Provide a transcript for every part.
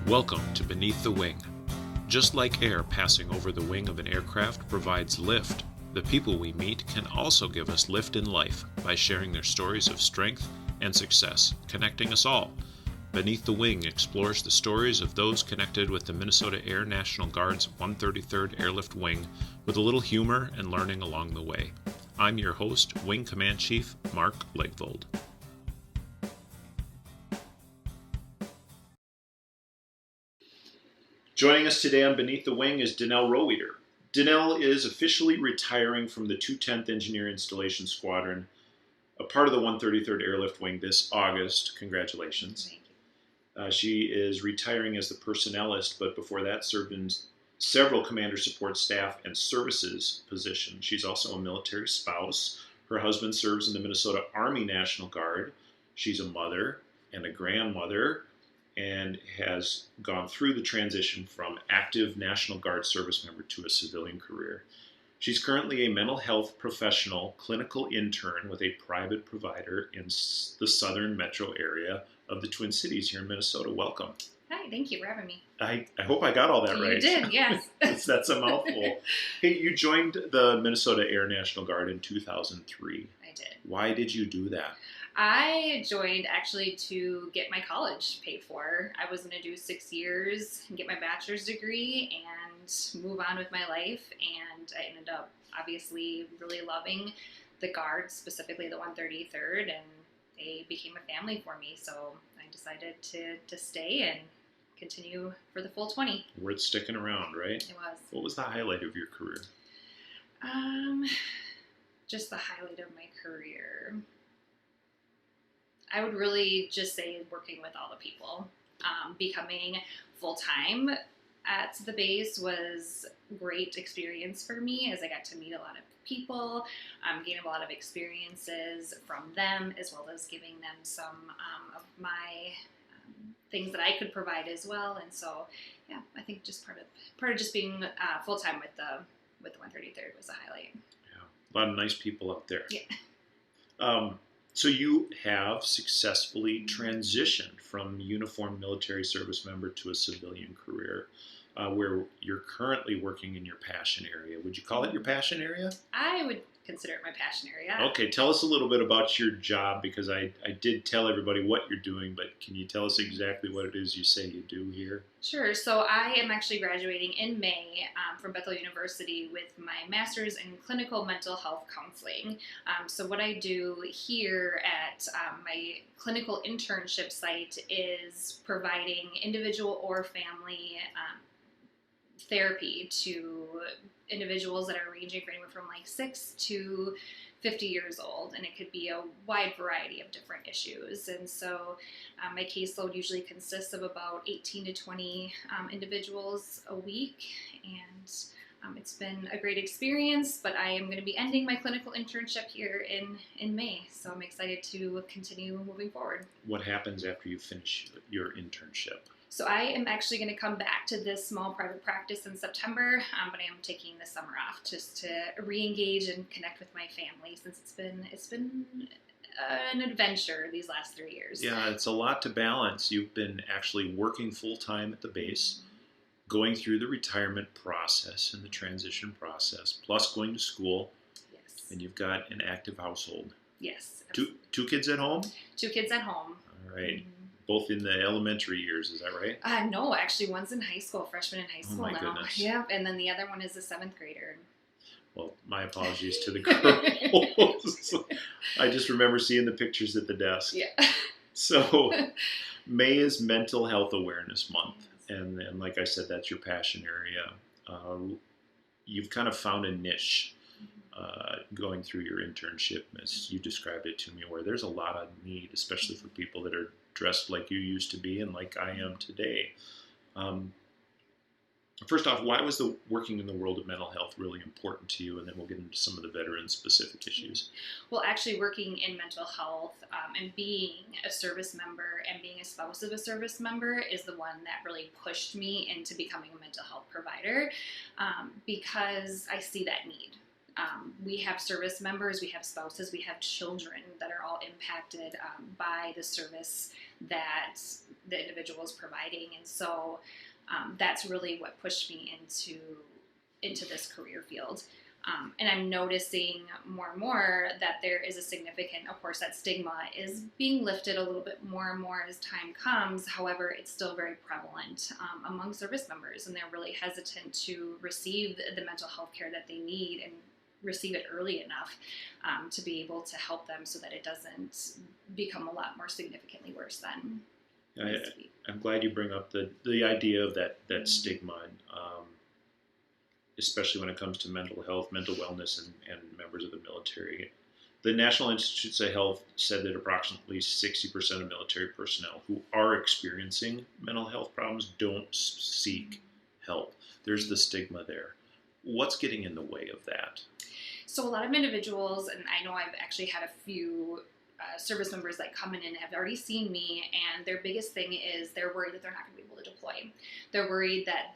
Welcome to Beneath the Wing. Just like air passing over the wing of an aircraft provides lift, the people we meet can also give us lift in life by sharing their stories of strength and success, connecting us all. Beneath the Wing explores the stories of those connected with the Minnesota Air National Guard's 133rd Airlift Wing with a little humor and learning along the way. I'm your host, Wing Command Chief Mark Legvold. Joining us today on Beneath the Wing is Danelle Rohweder. Danelle is officially retiring from the 210th Engineering Installation Squadron, a part of the 133rd Airlift Wing this August. Congratulations. Thank you. She is retiring as the personnelist, but before that served in several commander support staff and services positions. She's also a military spouse. Her husband serves in the Minnesota Army National Guard. She's a mother and a grandmother, and has gone through the transition from active National Guard service member to a civilian career. She's currently a mental health professional clinical intern with a private provider in the southern metro area of the Twin Cities here in Minnesota. Welcome. Hi, thank you for having me. I hope I got all that right. You did, yes. That's a mouthful. Hey, you joined the Minnesota Air National Guard in 2003. I did. Why did you do that? I joined actually to get my college paid for. I was going to do 6 years and get my bachelor's degree and move on with my life. And I ended up obviously really loving the Guard, specifically the 133rd, and they became a family for me. So I decided to stay and continue for the full 20. Worth sticking around, right? It was. What was the highlight of your career? Just the highlight of my career, I would really just say working with all the people. Becoming full-time at the base was a great experience for me, as I got to meet a lot of people, gain a lot of experiences from them, as well as giving them some of my things that I could provide as well. And so, yeah, I think just part of just being full-time with the 133rd was a highlight. Yeah, a lot of nice people out there. Yeah. So you have successfully transitioned from uniformed military service member to a civilian career, where you're currently working in your passion area. Would you call it your passion area? I would consider it my passion area. Okay, tell us a little bit about your job, because I did tell everybody what you're doing, but can you tell us exactly what it is you say you do here? Sure. So I am actually graduating in May from Bethel University with my master's in clinical mental health counseling. So what I do here at my clinical internship site is providing individual or family therapy to individuals that are ranging from anywhere from like 6 to 50 years old, and it could be a wide variety of different issues. And so my caseload usually consists of about 18 to 20 individuals a week, and it's been a great experience, but I am going to be ending my clinical internship here in May, so I'm excited to continue moving forward. What happens after you finish your internship? So I am actually going to come back to this small private practice in September, but I am taking the summer off just to re-engage and connect with my family, since it's been an adventure these last 3 years. Yeah, it's a lot to balance. You've been actually working full-time at the base, going through the retirement process and the transition process, plus going to school. Yes. And you've got an active household. Yes. Two kids at home? 2 kids at home. All right. Mm-hmm. Both in the elementary years, is that right? No, actually, one's in high school, freshman in high school now. Oh my goodness. Yeah, and then the other one is a 7th grader. Well, my apologies to the girls. I just remember seeing the pictures at the desk. Yeah. So, May is Mental Health Awareness Month, and like I said, that's your passion area. You've kind of found a niche going through your internship, as you described it to me, where there's a lot of need, especially for people that are dressed like you used to be and like I am today. First off, why was the working in the world of mental health really important to you? And then we'll get into some of the veteran-specific issues. Well, actually working in mental health and being a service member and being a spouse of a service member is the one that really pushed me into becoming a mental health provider, because I see that need. We have service members, we have spouses, we have children that are all impacted by the service that the individual is providing. And so that's really what pushed me into this career field. And I'm noticing more and more that there is a significant, of course, that stigma is being lifted a little bit more and more as time comes. However, it's still very prevalent among service members, and they're really hesitant to receive the mental health care that they need and receive it early enough to be able to help them so that it doesn't become a lot more significantly worse than it needs to be. I'm glad you bring up the idea of that stigma. Especially when it comes to mental health, mental wellness, and members of the military. The National Institutes of Health said that approximately 60% of military personnel who are experiencing mental health problems don't seek help. There's the stigma there. What's getting in the way of that? So a lot of individuals, and I know I've actually had a few service members that come in and have already seen me, and their biggest thing is they're worried that they're not going to be able to deploy. They're worried that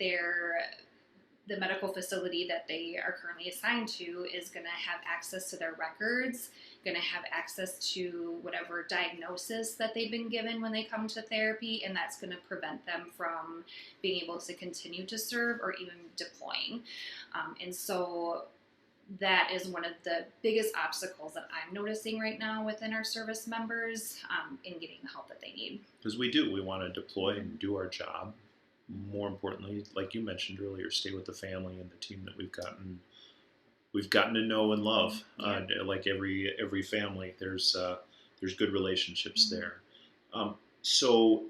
the medical facility that they are currently assigned to is going to have access to their records, going to have access to whatever diagnosis that they've been given when they come to therapy, and that's going to prevent them from being able to continue to serve or even deploying. And so that is one of the biggest obstacles that I'm noticing right now within our service members in getting the help that they need. Because we want to deploy and do our job. More importantly, like you mentioned earlier, stay with the family and the team that we've gotten to know and love. Yeah. Like every family, there's good relationships there. So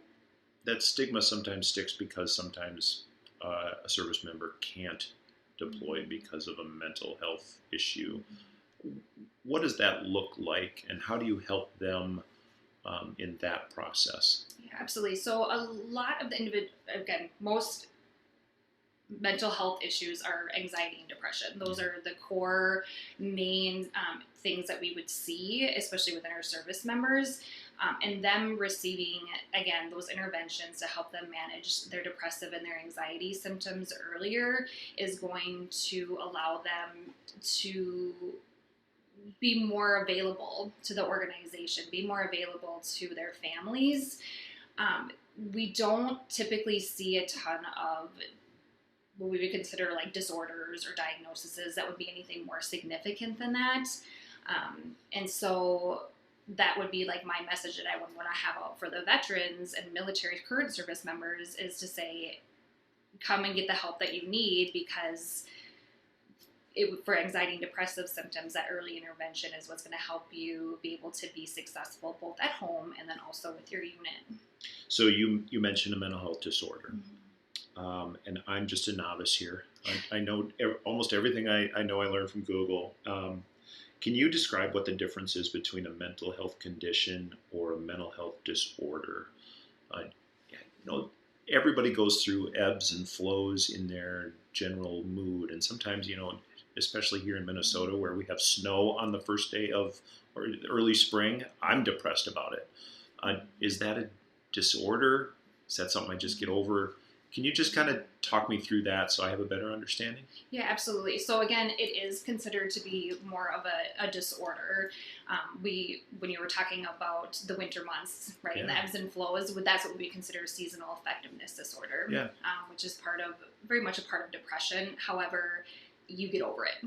that stigma sometimes sticks because sometimes a service member can't deploy because of a mental health issue. What does that look like, and how do you help them in that process? Yeah, absolutely. So a lot of the most mental health issues are anxiety and depression. Those are the core main things that we would see, especially within our service members, and them receiving, again, those interventions to help them manage their depressive and their anxiety symptoms earlier is going to allow them to be more available to the organization, be more available to their families. We don't typically see a ton of what we would consider like disorders or diagnoses that would be anything more significant than that. And so that would be like my message that I would want to have out for the veterans and military current service members is to say, come and get the help that you need, because for anxiety and depressive symptoms, that early intervention is what's going to help you be able to be successful both at home and then also with your unit. So you mentioned a mental health disorder, and I'm just a novice here. I know almost everything I know I learned from Google. Can you describe what the difference is between a mental health condition or a mental health disorder? Everybody goes through ebbs and flows in their general mood, and sometimes, especially here in Minnesota where we have snow on the first day of or early spring, I'm depressed about it. Is that a disorder? Is that something I just get over? Can you just kind of talk me through that so I have a better understanding? Yeah, absolutely. So again, it is considered to be more of a disorder. When you were talking about the winter months, right, and the ebbs and flows, that's what we consider seasonal affectiveness disorder, which is very much a part of depression. However, you get over it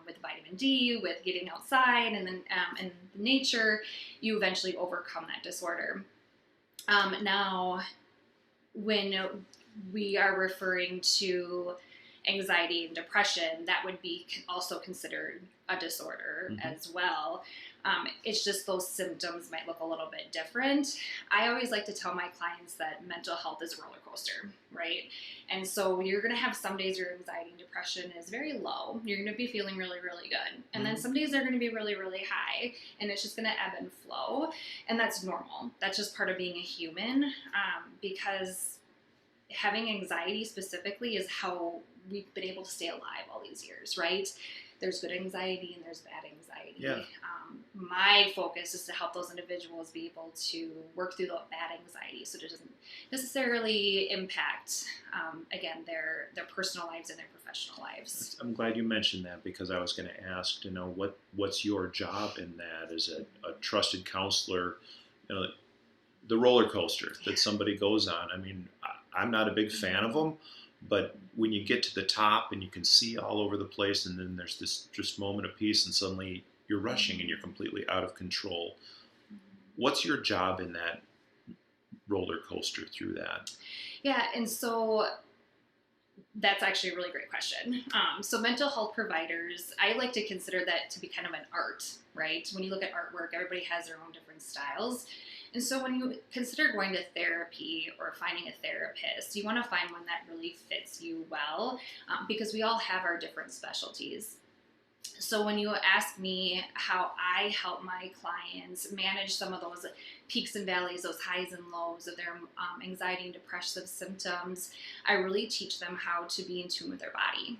with vitamin D, with getting outside, and then in nature, you eventually overcome that disorder. Now, when we are referring to anxiety and depression, that would be also considered a disorder as well. It's just those symptoms might look a little bit different. I always like to tell my clients that mental health is a roller coaster, right? And so you're going to have some days your anxiety and depression is very low. You're going to be feeling really, really good. And then some days they're going to be really, really high, and it's just going to ebb and flow. And that's normal. That's just part of being a human, because having anxiety specifically is how we've been able to stay alive all these years, right? There's good anxiety and there's bad anxiety. Yeah. My focus is to help those individuals be able to work through the bad anxiety so it doesn't necessarily impact, again, their personal lives and their professional lives. I'm glad you mentioned that, because I was going to ask to know what's your job in that as a trusted counselor. the roller coaster that somebody goes on. I mean, I'm not a big fan of them, but when you get to the top and you can see all over the place, and then there's this just moment of peace, and suddenly you're rushing and you're completely out of control. What's your job in that roller coaster through that? Yeah, and so that's actually a really great question. So mental health providers, I like to consider that to be kind of an art, right? When you look at artwork, everybody has their own different styles. And so when you consider going to therapy or finding a therapist, you want to find one that really fits you well, because we all have our different specialties. So when you ask me how I help my clients manage some of those peaks and valleys, those highs and lows of their anxiety and depressive symptoms, I really teach them how to be in tune with their body.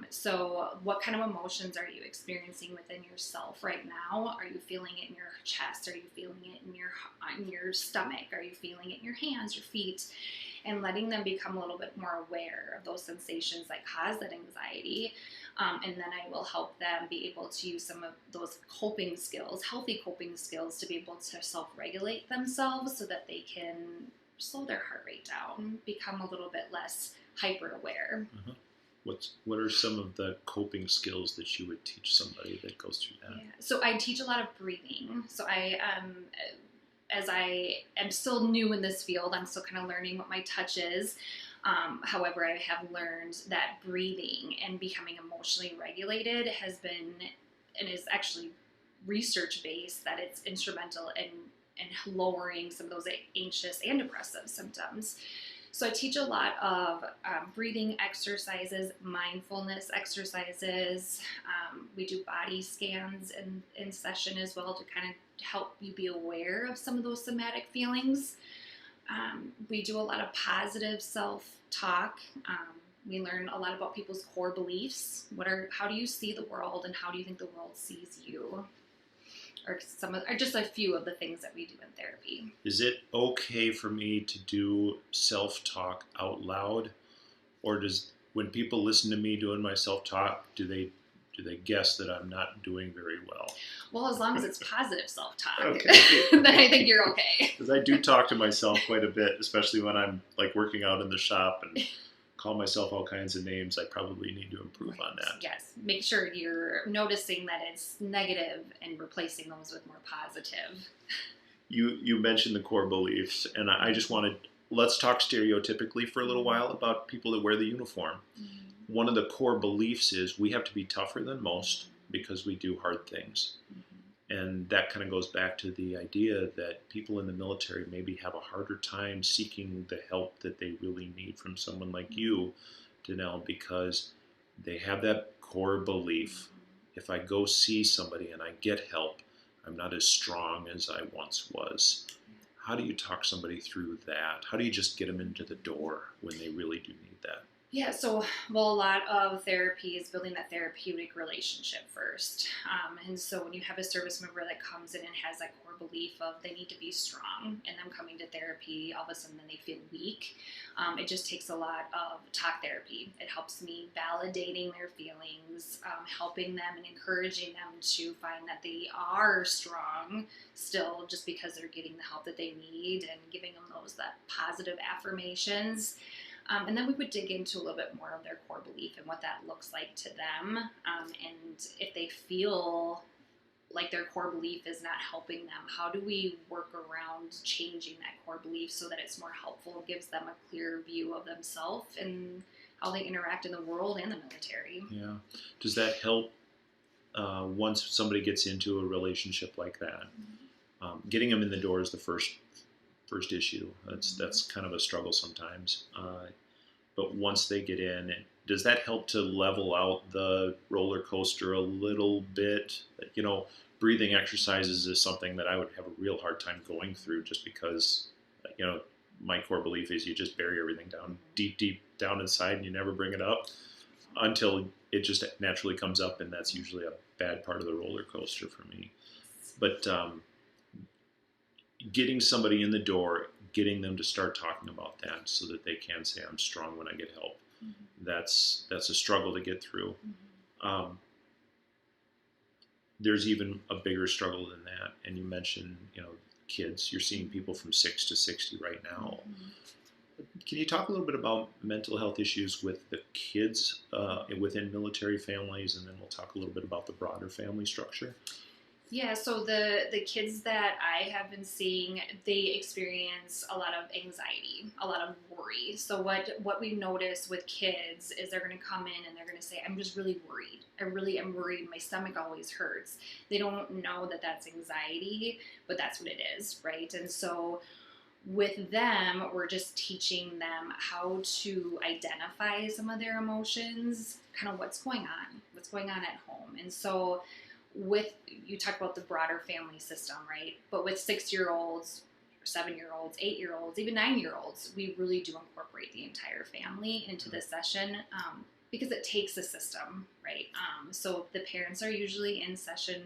So what kind of emotions are you experiencing within yourself right now? Are you feeling it in your chest? Are you feeling it in your stomach? Are you feeling it in your hands, your feet? And letting them become a little bit more aware of those sensations that cause that anxiety. And then I will help them be able to use some of those coping skills, healthy coping skills, to be able to self-regulate themselves so that they can slow their heart rate down, become a little bit less hyper-aware. Uh-huh. What are some of the coping skills that you would teach somebody that goes through that? Yeah. So I teach a lot of breathing. So as I am still new in this field, I'm still kind of learning what my touch is. However, I have learned that breathing and becoming emotionally regulated has been, and is actually research-based, that it's instrumental in lowering some of those anxious and depressive symptoms. So I teach a lot of breathing exercises, mindfulness exercises. We do body scans in session as well to kind of help you be aware of some of those somatic feelings. We do a lot of positive self-talk. We learn a lot about people's core beliefs. How do you see the world, and how do you think the world sees you? Or just a few of the things that we do in therapy. Is it okay for me to do self-talk out loud, or when people listen to me doing my self-talk, do they guess that I'm not doing very well? Well, as long as it's positive self-talk, okay. then I think you're okay. Because I do talk to myself quite a bit, especially when I'm like working out in the shop and call myself all kinds of names. I probably need to improve on that. Yes, make sure you're noticing that it's negative and replacing those with more positive. You mentioned the core beliefs, and I just let's talk stereotypically for a little while about people that wear the uniform. Mm-hmm. One of the core beliefs is we have to be tougher than most because we do hard things. Mm-hmm. And that kind of goes back to the idea that people in the military maybe have a harder time seeking the help that they really need from someone like you, Danelle, because they have that core belief. If I go see somebody and I get help, I'm not as strong as I once was. How do you talk somebody through that? How do you just get them into the door when they really do need that? Yeah, so, well, a lot of therapy is building that therapeutic relationship first. And so when you have a service member that comes in and has that core belief of they need to be strong, and them coming to therapy, all of a sudden then they feel weak, it just takes a lot of talk therapy. It helps me validating their feelings, helping them and encouraging them to find that they are strong still, just because they're getting the help that they need, and giving them that positive affirmations. And then we would dig into a little bit more of their core belief and what that looks like to them. And if they feel like their core belief is not helping them, how do we work around changing that core belief so that it's more helpful, gives them a clear view of themselves and how they interact in the world and the military? Yeah. Does that help once somebody gets into a relationship like that? Mm-hmm. Getting them in the door is the first issue. That's kind of a struggle sometimes. But once they get in, does that help to level out the roller coaster a little bit? You know, breathing exercises is something that I would have a real hard time going through, just because, you know, my core belief is you just bury everything down deep down inside and you never bring it up until it just naturally comes up, and that's usually a bad part of the roller coaster for me. But getting somebody in the door, getting them to start talking about that so that they can say, I'm strong when I get help. Mm-hmm. That's a struggle to get through. Mm-hmm. There's even a bigger struggle than that. And you mentioned, you know, kids. You're seeing people from 6 to 60 right now. Can you talk a little bit about mental health issues with the kids within military families, and then we'll talk a little bit about the broader family structure? Yeah, so the kids that I have been seeing, they experience a lot of anxiety, a lot of worry. So what we notice with kids is they're going to come in and they're going to say, I'm just really worried. I really am worried. My stomach always hurts. They don't know that that's anxiety, but that's what it is, right? And so with them, we're just teaching them how to identify some of their emotions, kind of what's going on at home. And so you talk about the broader family system, right? But with 6-year-olds, 7-year-olds, 8-year-olds, even 9-year-olds, we really do incorporate the entire family into the session because it takes a system, right? So the parents are usually in session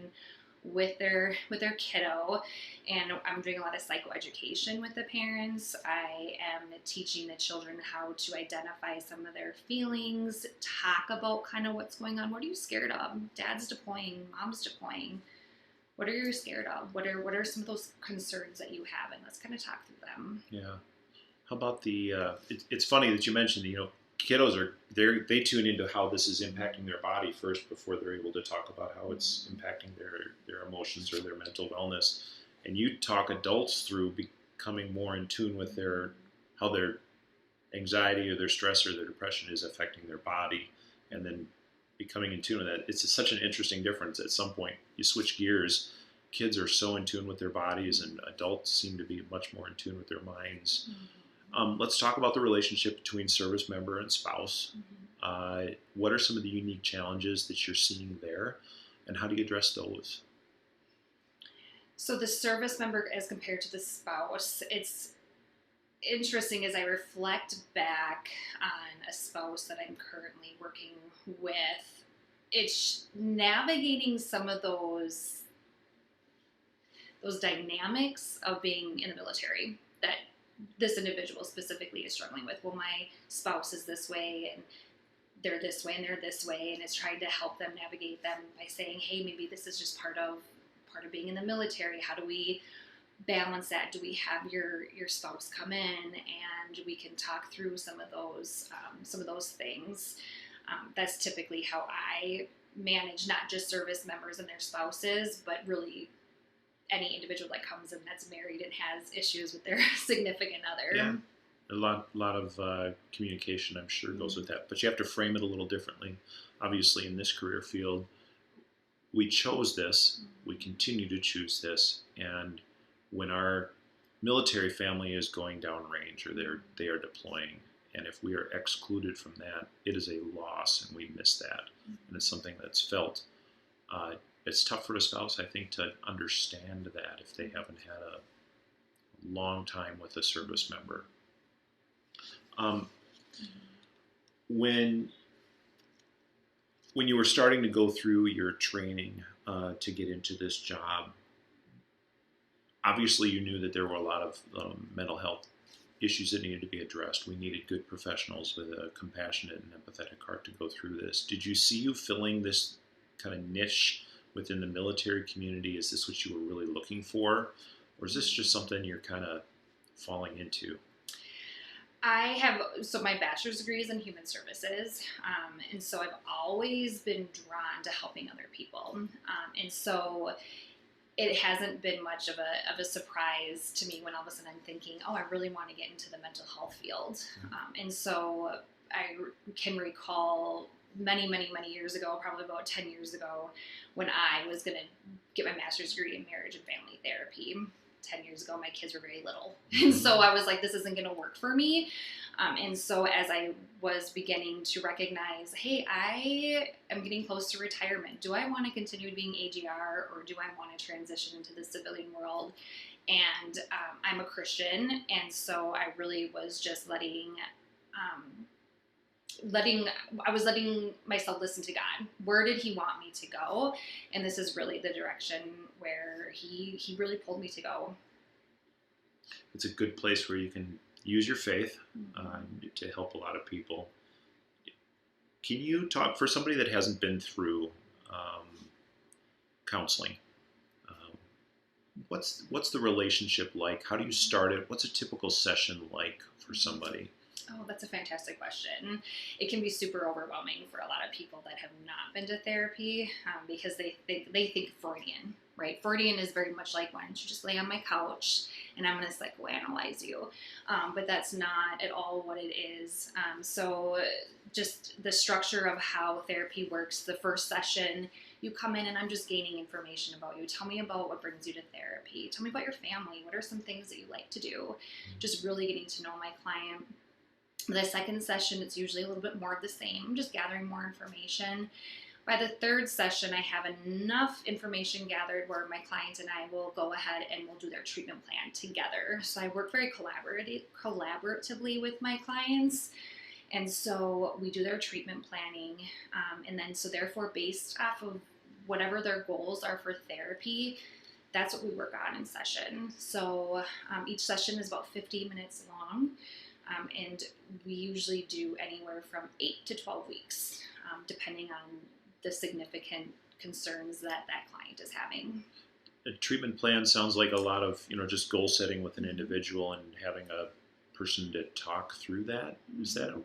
with their kiddo, and I'm doing a lot of psychoeducation with the parents. I am teaching the children how to identify some of their feelings, talk about kind of what's going on. What are you scared of? Dad's deploying, mom's deploying. What are you scared of? What are some of those concerns that you have? And let's kind of talk through them. Yeah. How about it's funny that you mentioned, kiddos they tune into how this is impacting their body first before they're able to talk about how it's impacting their emotions or their mental wellness. And you talk adults through becoming more in tune with how their anxiety or their stress or their depression is affecting their body, and then becoming in tune with that. It's such an interesting difference. At some point, you switch gears. Kids are so in tune with their bodies, and adults seem to be much more in tune with their minds. Let's talk about the relationship between service member and spouse. What are some of the unique challenges that you're seeing there, and how do you address those? So the service member as compared to the spouse, it's interesting as I reflect back on a spouse that I'm currently working with. It's navigating some of those dynamics of being in the military that this individual specifically is struggling with. Well, my spouse is this way, and they're this way, and they're this way, and it's trying to help them navigate them by saying, hey, maybe this is just part of being in the military. How do we balance that? Do we have your spouse come in and we can talk through some of those things? That's typically how I manage not just service members and their spouses, but really any individual that comes in that's married and has issues with their significant other. Yeah, a lot of communication, I'm sure, goes with that. But you have to frame it a little differently. Obviously, in this career field, we chose this. We continue to choose this. And when our military family is going downrange or they are deploying, and if we are excluded from that, it is a loss, and we miss that. And it's something that's felt. It's tough for a spouse, I think, to understand that if they haven't had a long time with a service member. When you were starting to go through your training to get into this job, obviously you knew that there were a lot of mental health issues that needed to be addressed. We needed good professionals with a compassionate and empathetic heart to go through this. Did you see you filling this kind of niche within the military community? Is this what you were really looking for? Or is this just something you're kind of falling into? So my bachelor's degree is in human services, and so I've always been drawn to helping other people, and so it hasn't been much of a surprise to me when all of a sudden I'm thinking, oh, I really want to get into the mental health field, and so I can recall many years ago, probably about 10 years ago, when I was going to get my master's degree in marriage and family therapy. 10 years ago, my kids were very little. And so I was like, this isn't going to work for me. And so as I was beginning to recognize, hey, I am getting close to retirement. Do I want to continue being AGR, or do I want to transition into the civilian world? And I'm a Christian. And so I really was just letting myself listen to God. Where did he want me to go? And this is really the direction where he really pulled me to go. It's a good place where you can use your faith to help a lot of people. Can you talk, for somebody that hasn't been through counseling, What's the relationship like? How do you start it? What's a typical session like for somebody? Oh, that's a fantastic question. It can be super overwhelming for a lot of people that have not been to therapy because they think Freudian, right? Freudian is very much like, why don't you just lay on my couch and I'm going to psychoanalyze you? But that's not at all what it is. So just the structure of how therapy works, the first session, you come in and I'm just gaining information about you. Tell me about what brings you to therapy. Tell me about your family. What are some things that you like to do? Just really getting to know my client. The second session, it's usually a little bit more of the same, just gathering more information. By the third session, I have enough information gathered where my client and I will go ahead and we'll do their treatment plan together. So I work very collaboratively with my clients. And so we do their treatment planning. And then, so therefore, based off of whatever their goals are for therapy, that's what we work on in session. So each session is about 50 minutes long. And we usually do anywhere from 8 to 12 weeks, depending on the significant concerns that that client is having. A treatment plan sounds like a lot of, just goal setting with an individual and having a person to talk through that. Is that a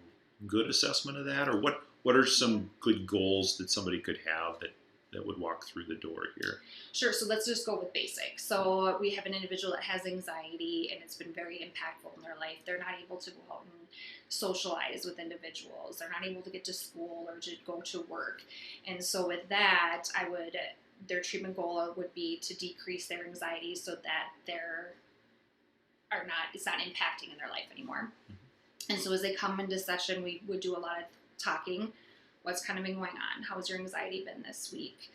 good assessment of that? Or what are some good goals that somebody could have that would walk through the door here? Sure. So let's just go with basics. So we have an individual that has anxiety and it's been very impactful in their life. They're not able to go out and socialize with individuals. They're not able to get to school or to go to work. And so with that, their treatment goal would be to decrease their anxiety so that it's not impacting in their life anymore. And so as they come into session, we would do a lot of talking. What's kind of been going on? How has your anxiety been this week?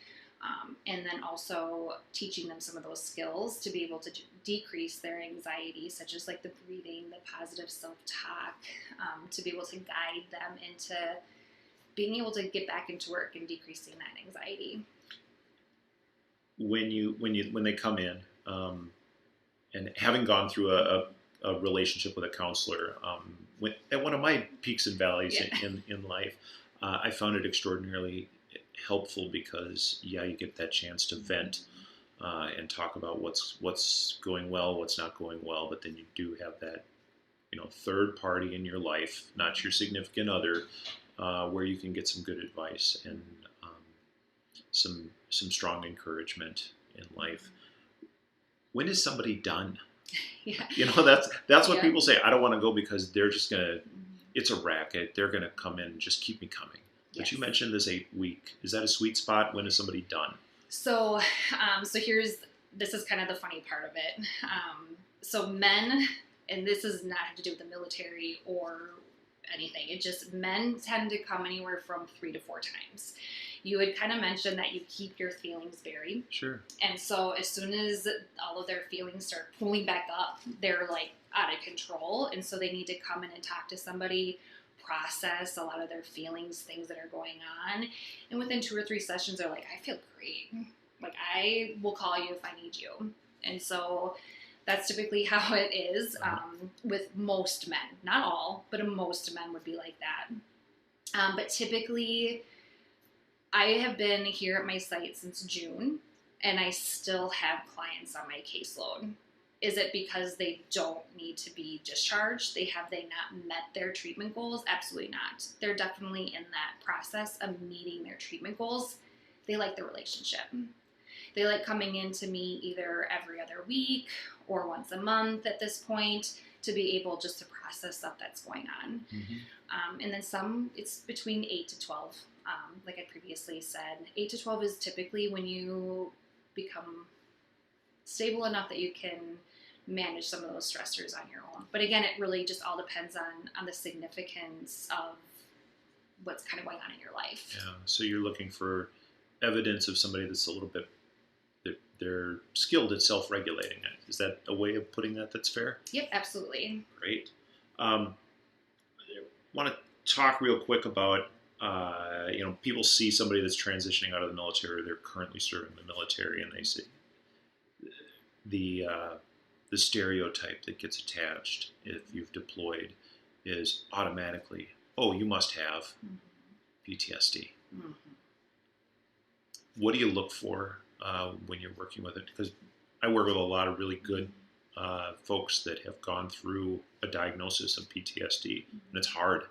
And then also teaching them some of those skills to be able to decrease their anxiety, such as like the breathing, the positive self-talk, to be able to guide them into being able to get back into work and decreasing that anxiety. When they come in, and having gone through a relationship with a counselor, at one of my peaks and valleys in life, I found it extraordinarily helpful because you get that chance to vent and talk about what's going well, what's not going well, but then you do have that third party in your life, not your significant other, where you can get some good advice and some strong encouragement in life. When is somebody done? Yeah. That's what people say. I don't want to go because they're just gonna. It's a racket. They're gonna come in and just keep me coming. But Yes. You mentioned this 8-week. Is that a sweet spot? When is somebody done? So this is kind of the funny part of it. So men, and this is not have to do with the military or anything. It just men tend to come anywhere from 3 to 4 times. You had kind of mentioned that you keep your feelings buried. Sure. And so as soon as all of their feelings start pulling back up, they're like out of control. And so they need to come in and talk to somebody, process a lot of their feelings, things that are going on. And within 2 or 3 sessions, they're like, I feel great. Like, I will call you if I need you. And so that's typically how it is with most men. Not all, but most men would be like that. But typically, I have been here at my site since June, and I still have clients on my caseload. Is it because they don't need to be discharged? Have they not met their treatment goals? Absolutely not. They're definitely in that process of meeting their treatment goals. They like the relationship. They like coming in to me either every other week or once a month at this point to be able just to process stuff that's going on. Mm-hmm. And then some, it's between 8 to 12. Like I previously said, 8 to 12 is typically when you become stable enough that you can manage some of those stressors on your own. But again, it really just all depends on the significance of what's kind of going on in your life. Yeah. So you're looking for evidence of somebody that's a little bit, they're skilled at self-regulating it. Is that a way of putting that that's fair? Yep, absolutely. Great. I want to talk real quick about, people see somebody that's transitioning out of the military, or they're currently serving the military, and they see the stereotype that gets attached if you've deployed is automatically, oh, you must have PTSD. Mm-hmm. What do you look for when you're working with it? Because I work with a lot of really good folks that have gone through a diagnosis of PTSD, and it's hard.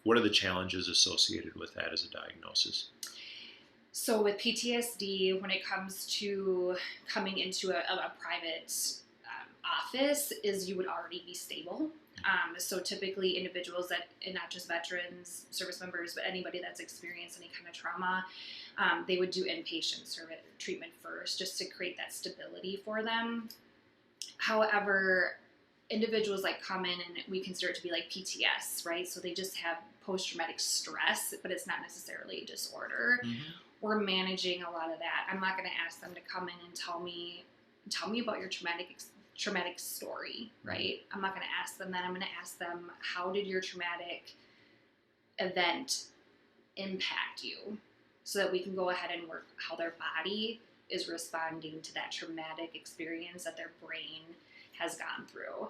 What are the challenges associated with that as a diagnosis? So with PTSD, when it comes to coming into a private office, is you would already be stable. So typically individuals that, and not just veterans, service members, but anybody that's experienced any kind of trauma, they would do inpatient treatment first just to create that stability for them. However, individuals like come in and we consider it to be like PTS, right? So they just have post-traumatic stress, but it's not necessarily a disorder. We're managing a lot of that. I'm not going to ask them to come in and tell me about your traumatic story, right? I'm not going to ask them that. I'm going to ask them, how did your traumatic event impact you? So that we can go ahead and work how their body is responding to that traumatic experience that their brain has gone through.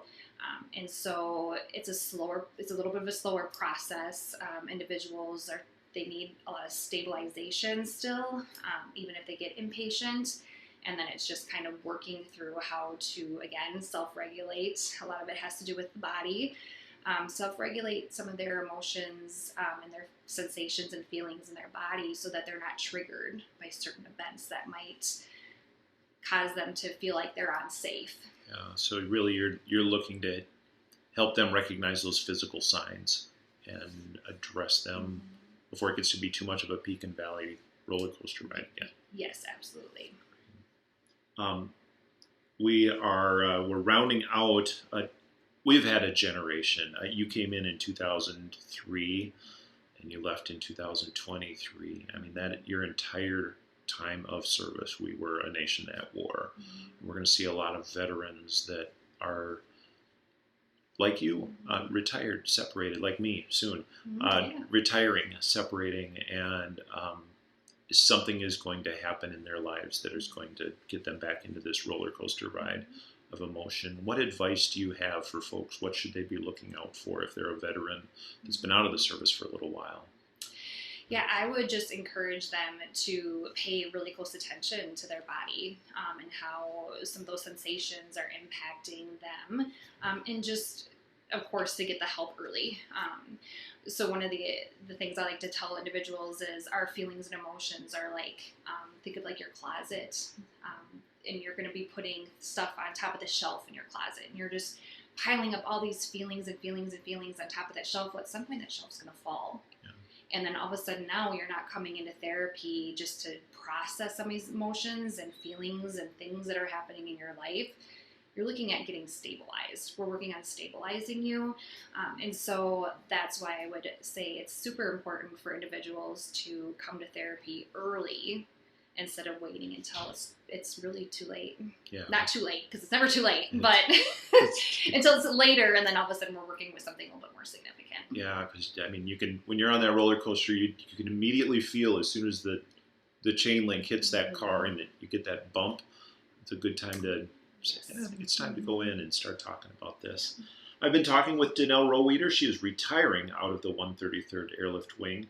And so it's a little bit of a slower process. Individuals they need a lot of stabilization still, even if they get inpatient. And then it's just kind of working through how to, again, self-regulate. A lot of it has to do with the body. Self-regulate some of their emotions and their sensations and feelings in their body so that they're not triggered by certain events that might cause them to feel like they're unsafe. Yeah, so really you're looking to help them recognize those physical signs and address them before it gets to be too much of a peak and valley roller coaster ride again. Yes, absolutely. We're rounding out. We've had a generation. You came in 2003, and you left in 2023. I mean, that your entire time of service, we were a nation at war. We're going to see a lot of veterans that are like you, retired, separated, like me soon, retiring, separating, and something is going to happen in their lives that is going to get them back into this roller coaster ride of emotion. What advice do you have for folks? What should they be looking out for if they're a veteran that's been out of the service for a little while? Yeah, I would just encourage them to pay really close attention to their body and how some of those sensations are impacting them, and just, of course, to get the help early. So one of the things I like to tell individuals is our feelings and emotions are like, think of like your closet, and you're going to be putting stuff on top of the shelf in your closet, and you're just piling up all these feelings and feelings and feelings on top of that shelf. Well, at some point that shelf's going to fall. And then all of a sudden now you're not coming into therapy just to process some of these emotions and feelings and things that are happening in your life. You're looking at getting stabilized. We're working on stabilizing you. And so that's why I would say it's super important for individuals to come to therapy early instead of waiting until it's really too late. Yeah. Not too late, because it's never too late, but until it's later, and then all of a sudden we're working with something a little bit more significant. Yeah, because I mean, you can, when you're on that roller coaster, you can immediately feel as soon as the chain link hits that car and you get that bump. It's a good time to say, I think it's time to go in and start talking about this. I've been talking with Danelle Rohweder. She is retiring out of the 133rd Airlift Wing.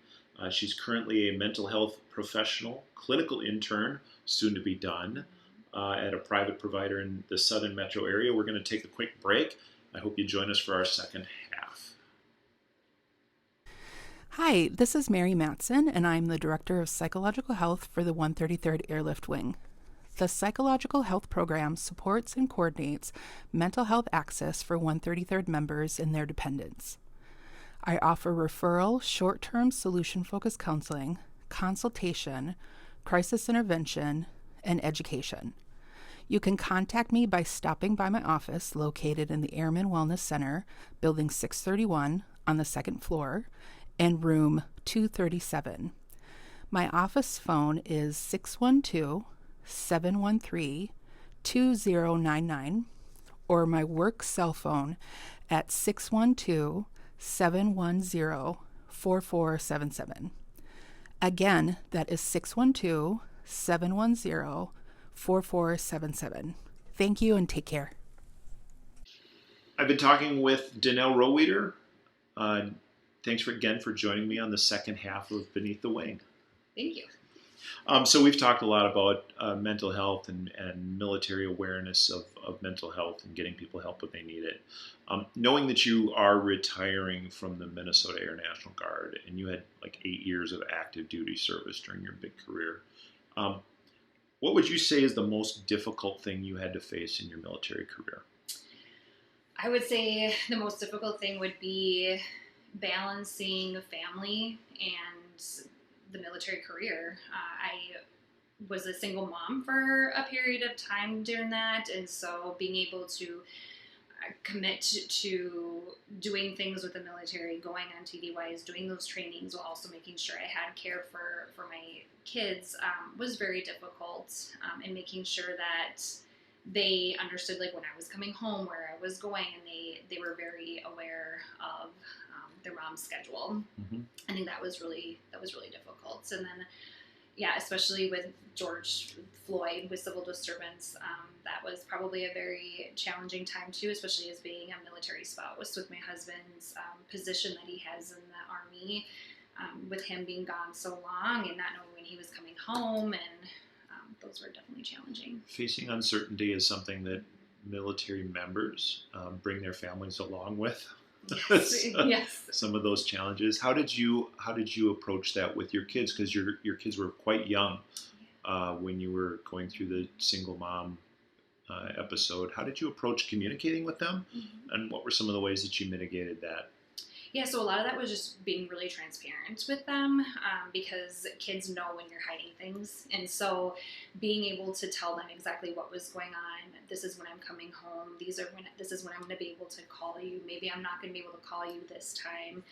She's currently a mental health professional, clinical intern, soon to be done, at a private provider in the southern metro area. We're going to take a quick break. I hope you join us for our second half. Hi, this is Mary Matson, and I'm the Director of Psychological Health for the 133rd Airlift Wing. The Psychological Health Program supports and coordinates mental health access for 133rd members and their dependents. I offer referral, short-term solution-focused counseling, consultation, crisis intervention, and education. You can contact me by stopping by my office located in the Airman Wellness Center, Building 631 on the second floor, and room 237. My office phone is 612-713-2099, or my work cell phone at 612-710-4477. Again, that is 612-710-4477. Thank you and take care. I've been talking with Danelle Rohweder. Thanks again for joining me on the second half of Beneath the Wing. Thank you. So we've talked a lot about mental health and military awareness of mental health and getting people help when they need it. Knowing that you are retiring from the Minnesota Air National Guard and you had like 8 years of active duty service during your big career, um, what would you say is the most difficult thing you had to face in your military career? I would say the most difficult thing would be balancing family and the military career. I was a single mom for a period of time during that, and so being able to commit to doing things with the military, going on TDYs, doing those trainings, while also making sure I had care for my kids was very difficult, and making sure that they understood like when I was coming home, where I was going, and they were very aware of their mom's schedule. Mm-hmm. I think that was really difficult. And then, yeah, especially with George Floyd with civil disturbance, that was probably a very challenging time too, especially as being a military spouse with my husband's position that he has in the Army, with him being gone so long and not knowing when he was coming home, and those were definitely challenging. Facing uncertainty is something that military members bring their families along with. Yes. Yes. Some of those challenges. How did you approach that with your kids? Because your kids were quite young when you were going through the single mom episode. How did you approach communicating with them, and what were some of the ways that you mitigated that? Yeah, so a lot of that was just being really transparent with them, because kids know when you're hiding things. And so being able to tell them exactly what was going on, this is when I'm coming home, this is when I'm going to be able to call you, maybe I'm not going to be able to call you this time,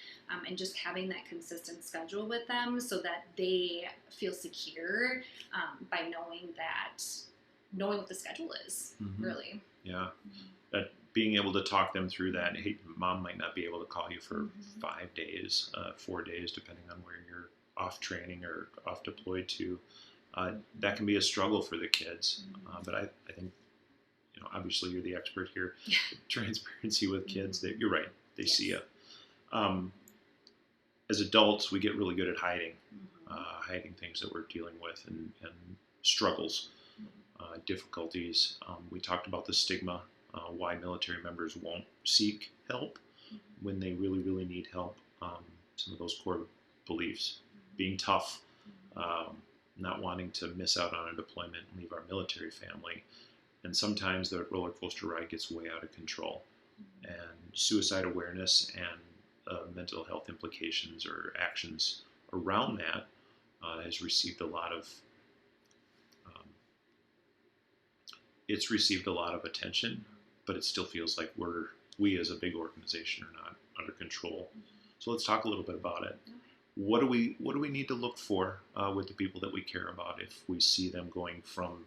and just having that consistent schedule with them so that they feel secure by knowing what the schedule is, really. Yeah. That being able to talk them through that. Hey, mom might not be able to call you for 5 days, 4 days, depending on where you're off training or off deployed to. That can be a struggle for the kids. But I think, obviously you're the expert here. Transparency with kids, you're right. They see you. As adults, we get really good at hiding things that we're dealing with and struggles, difficulties. We talked about the stigma. Why military members won't seek help when they really, really need help. Some of those core beliefs, being tough, not wanting to miss out on a deployment and leave our military family. And sometimes the roller coaster ride gets way out of control. And suicide awareness and mental health implications or actions around that has received a lot of attention, but it still feels like we as a big organization are not under control. So let's talk a little bit about it. What do we need to look for with the people that we care about if we see them going from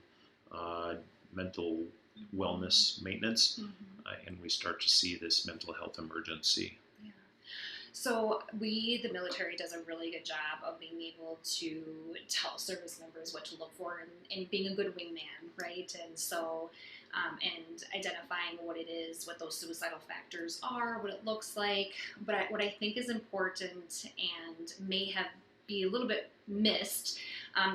mental wellness maintenance and we start to see this mental health emergency? Yeah. So the military does a really good job of being able to tell service members what to look for and being a good wingman, right? And so and identifying what it is, what those suicidal factors are, what it looks like. But what I think is important and may be a little bit missed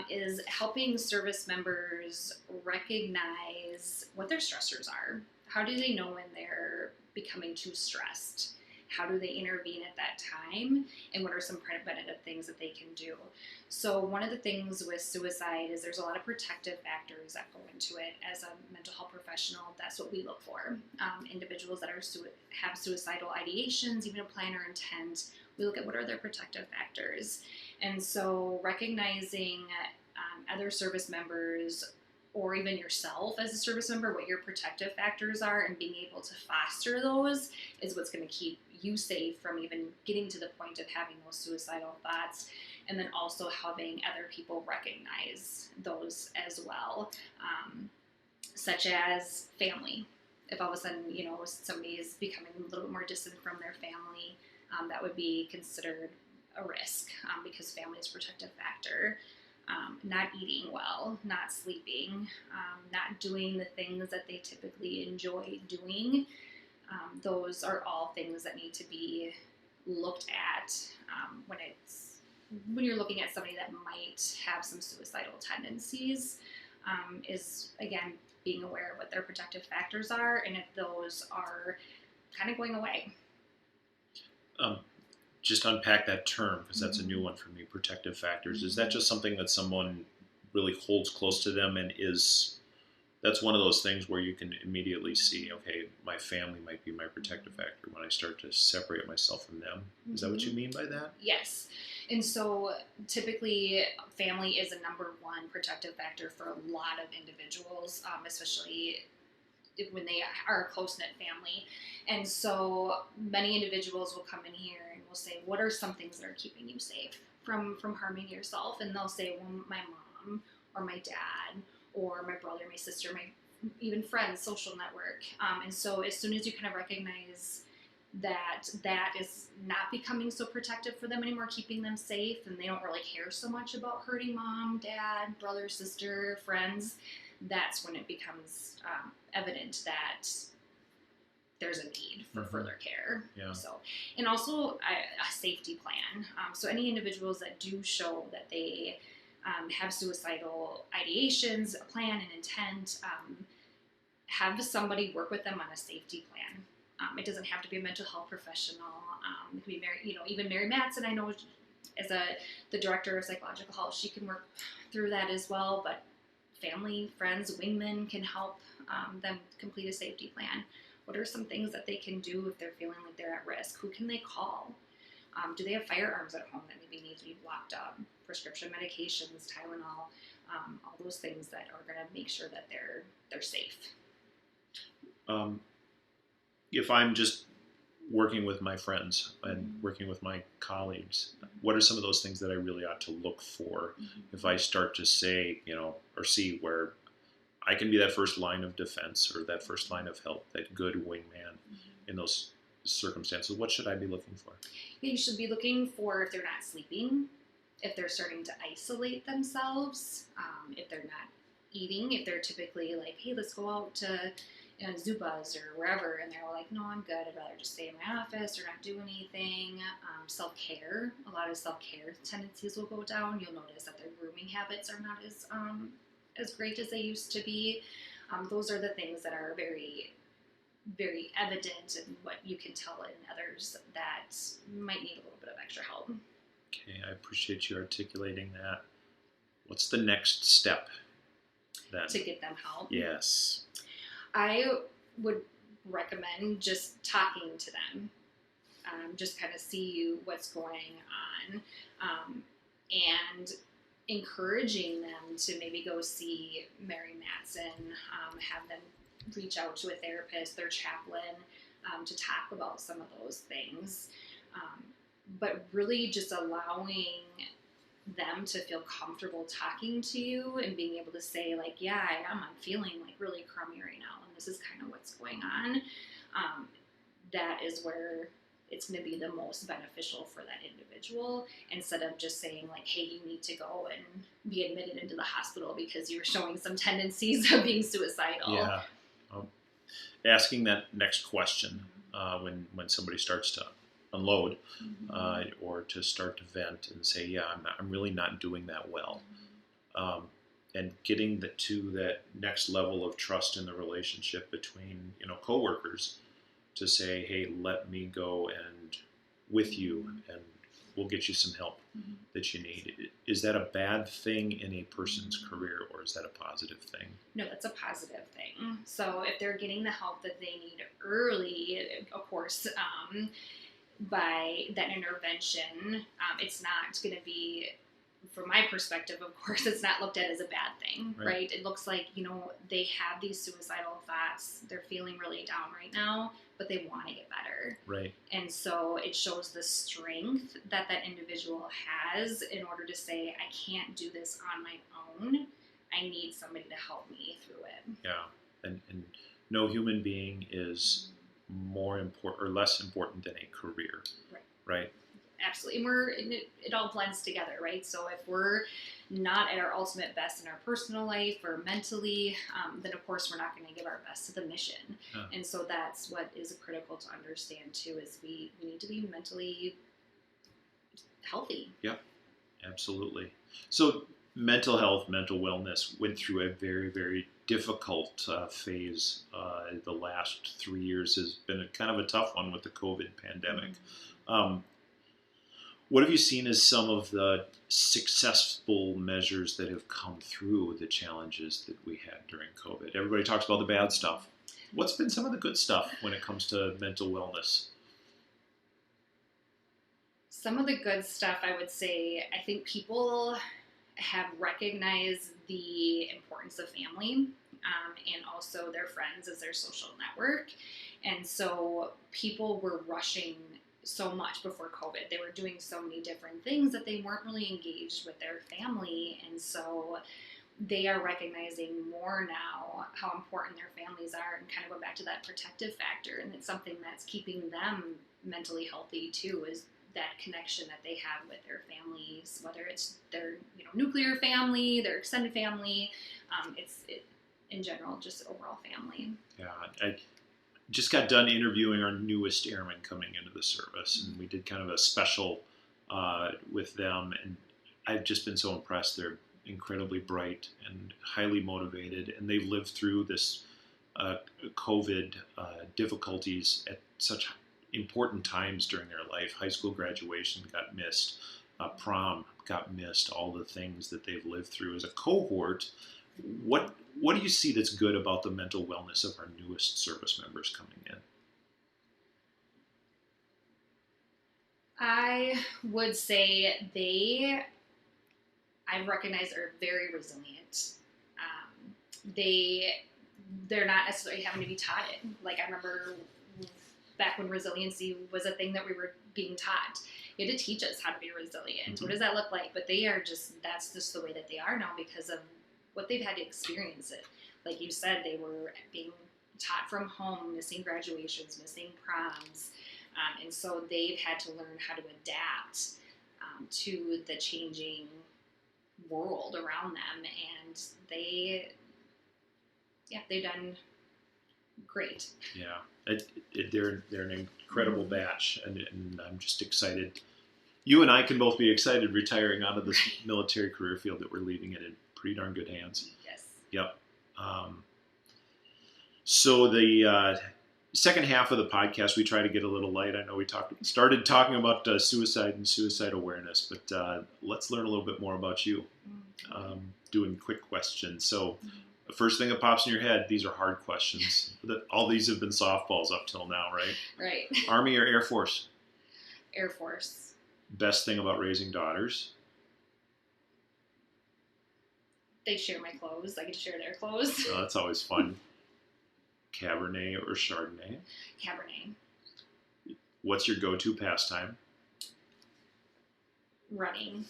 is helping service members recognize what their stressors are. How do they know when they're becoming too stressed? How do they intervene at that time? And what are some preventative things that they can do? So one of the things with suicide is there's a lot of protective factors that go into it. As a mental health professional, that's what we look for. Individuals that have suicidal ideations, even a plan or intent, we look at what are their protective factors. And so recognizing other service members or even yourself as a service member, what your protective factors are, and being able to foster those is what's going to keep you safe from even getting to the point of having those suicidal thoughts. And then also having other people recognize those as well, such as family. If all of a sudden, somebody is becoming a little bit more distant from their family, that would be considered a risk because family is a protective factor. Not eating well, not sleeping, not doing the things that they typically enjoy doing. Those are all things that need to be looked at when it's when you're looking at somebody that might have some suicidal tendencies, is, again, being aware of what their protective factors are and if those are kind of going away. Just unpack that term, because that's a new one for me, protective factors. Is that just something that someone really holds close to them and that's one of those things where you can immediately see, okay, my family might be my protective factor when I start to separate myself from them? Is that what you mean by that? Yes. And so typically family is a number one protective factor for a lot of individuals, especially when they are a close-knit family. And so many individuals will come in here and will say, what are some things that are keeping you safe from harming yourself? And they'll say, well, my mom or my dad or my brother, my sister, my even friends, social network. And so as soon as you kind of recognize that is not becoming so protective for them anymore, keeping them safe, and they don't really care so much about hurting mom, dad, brother, sister, friends, that's when it becomes evident that there's a need for further care. Yeah. So, and also a safety plan. So any individuals that do show that they have suicidal ideations, a plan, and intent, have somebody work with them on a safety plan. It doesn't have to be a mental health professional. It could be even Mary Matson, I know, as the director of psychological health, she can work through that as well. But family, friends, wingmen can help them complete a safety plan. What are some things that they can do if they're feeling like they're at risk? Who can they call? Do they have firearms at home that maybe need to be locked up? Prescription medications, Tylenol, all those things that are going to make sure that they're safe. If I'm just working with my friends and working with my colleagues, what are some of those things that I really ought to look for if I start to say, or see where I can be that first line of defense or that first line of help, that good wingman in those circumstances? What should I be looking for? You should be looking for if they're not sleeping, if they're starting to isolate themselves, if they're not eating, if they're typically like, hey, let's go out to Zuba's or wherever, and they're like, no, I'm good, I'd rather just stay in my office or not do anything. Self-care, a lot of self-care tendencies will go down. You'll notice that their grooming habits are not as great as they used to be. Those are the things that are very, very evident and what you can tell in others that might need a little bit of extra help. Okay, I appreciate you articulating that. What's the next step then? To get them help? Yes. I would recommend just talking to them, just kind of see what's going on, and encouraging them to maybe go see Mary Matson, have them reach out to a therapist, their chaplain, to talk about some of those things. But really just allowing them to feel comfortable talking to you and being able to say, like, yeah, I'm feeling like really crummy right now, and this is kind of what's going on. That is where it's going to be the most beneficial for that individual, instead of just saying like, hey, you need to go and be admitted into the hospital because you're showing some tendencies of being suicidal. Yeah. Asking that next question when somebody starts to unload or to start to vent and say, yeah, I'm really not doing that well. And getting to that next level of trust in the relationship between, coworkers, to say, hey, let me go and with you and we'll get you some help that you need. Is that a bad thing in a person's career, or is that a positive thing? No, that's a positive thing. So if they're getting the help that they need early, of course, by that intervention, it's not going to be, from my perspective, of course, it's not looked at as a bad thing, right? It looks like, they have these suicidal thoughts, they're feeling really down right now, but they want to get better. Right. And so it shows the strength that individual has in order to say, I can't do this on my own. I need somebody to help me through it. Yeah. And no human being is more important or less important than a career. Right. Absolutely. And it all blends together, right? So if we're not at our ultimate best in our personal life or mentally, then of course we're not going to give our best to the mission. And so that's what is critical to understand too, is we need to be mentally healthy. Yep. Absolutely. So mental health, mental wellness went through a very, very difficult phase. The last 3 years has been a kind of a tough one with the COVID pandemic. Um, what have you seen as some of the successful measures that have come through the challenges that we had during COVID? Everybody talks about the bad stuff. What's been some of the good stuff when it comes to mental wellness? Some of the good stuff, I would say, I think people have recognized the importance of family, and also their friends as their social network. And so people were rushing so much before COVID. They were doing so many different things that they weren't really engaged with their family. And so they are recognizing more now how important their families are, and kind of go back to that protective factor. And it's something that's keeping them mentally healthy too, is that connection that they have with their families, whether it's their nuclear family, their extended family, in general, just overall family. Yeah, I just got done interviewing our newest airmen coming into the service, and we did kind of a special with them, and I've just been so impressed. They're incredibly bright and highly motivated, and they've lived through this COVID difficulties at such important times during their life. High school graduation got missed, prom got missed, all the things that they've lived through as a cohort. What do you see that's good about the mental wellness of our newest service members coming in? I would say I recognize are very resilient. They're not necessarily having to be taught it. Like, I remember back when resiliency was a thing that we were being taught. You had to teach us how to be resilient. Mm-hmm. What does that look like? But that's just the way that they are now because of what they've had to experience it. Like you said, they were being taught from home, missing graduations, missing proms. And so they've had to learn how to adapt to the changing world around them. And they've done great. Yeah, they're an incredible batch, and I'm just excited. You and I can both be excited retiring out of this military career field that we're leaving it in pretty darn good hands. Yes. Yep. So the second half of the podcast, we try to get a little light. I know we started talking about suicide and suicide awareness, but let's learn a little bit more about you. Doing quick questions. So the first thing that pops in your head, these are hard questions. All these have been softballs up till now, right? Right. Army or Air Force? Air Force. Best thing about raising daughters? They share my clothes. I get to share their clothes. Oh, that's always fun. Cabernet or Chardonnay? Cabernet. What's your go-to pastime? Running.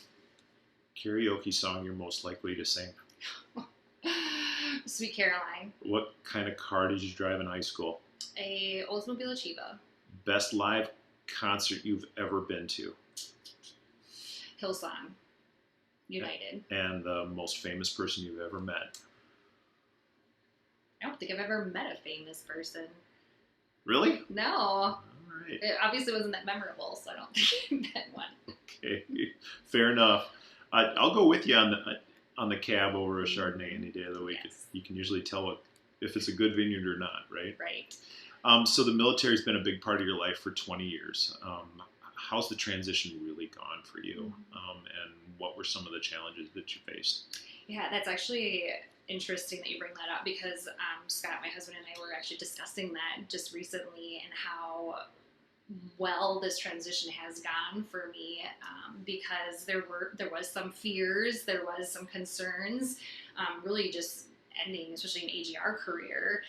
Karaoke song you're most likely to sing? Sweet Caroline. What kind of car did you drive in high school? A Oldsmobile Achieva. Best live concert you've ever been to? Hillsong United. And the most famous person you've ever met? I don't think I've ever met a famous person. Really? No. All right. It obviously wasn't that memorable, so I don't think I met one. Okay, fair enough. I'll go with you on the cab over a Chardonnay any day of the week. Yes. You can usually tell if it's a good vineyard or not, right? Right. So the military's been a big part of your life for 20 years. How's the transition really gone for you? And what were some of the challenges that you faced? Yeah, that's actually interesting that you bring that up because Scott, my husband, and I were actually discussing that just recently and how well this transition has gone for me because there was some fears, there was some concerns, really just ending, especially an AGR career,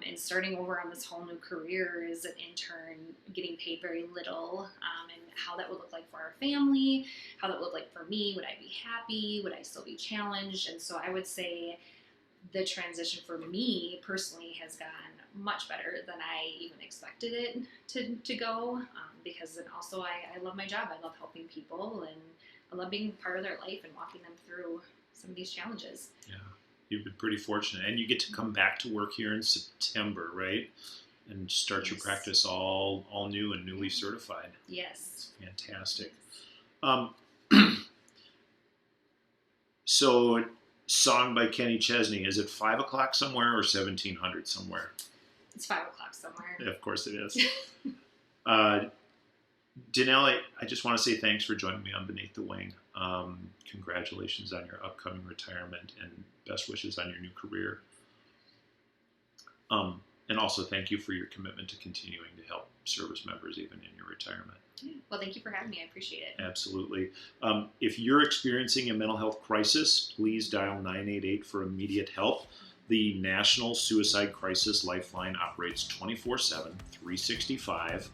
and starting over on this whole new career as an intern, getting paid very little, and how that would look like for our family, how that would look like for me. Would I be happy? Would I still be challenged? And so I would say the transition for me personally has gone much better than I even expected it to go, because then also I love my job. I love helping people, and I love being part of their life and walking them through some of these challenges. Yeah. You've been pretty fortunate, and you get to come back to work here in September, right? And start your practice all new and newly certified. Yes. It's fantastic. So, song by Kenny Chesney. Is it 5 o'clock somewhere or 1700 somewhere? It's 5 o'clock somewhere. Yeah, of course it is. Danelle, I just want to say thanks for joining me on Beneath the Wing. Congratulations on your upcoming retirement and best wishes on your new career. And also thank you for your commitment to continuing to help service members even in your retirement. Yeah. Well, thank you for having me. I appreciate it. Absolutely. If you're experiencing a mental health crisis, please dial 988 for immediate help. The National Suicide Crisis Lifeline operates 24/7, 365,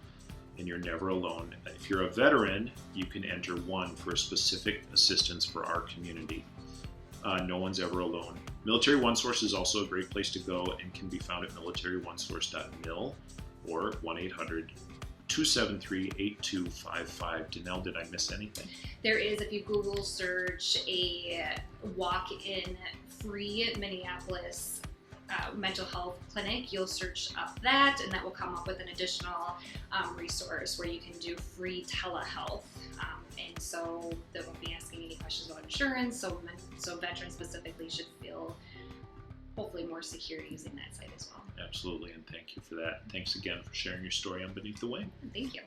and you're never alone. If you're a veteran, you can enter 1 for specific assistance for our community. No one's ever alone. Military OneSource is also a great place to go and can be found at militaryonesource.mil or 1-800-273-8255. Danelle, did I miss anything? There is, if you Google search a walk-in free Minneapolis mental health clinic, you'll search up that, and that will come up with an additional resource where you can do free telehealth. And so they won't be asking any questions about insurance, so veterans specifically should feel hopefully more secure using that site as well. Absolutely, and thank you for that. Thanks again for sharing your story on Beneath the Wing. Thank you.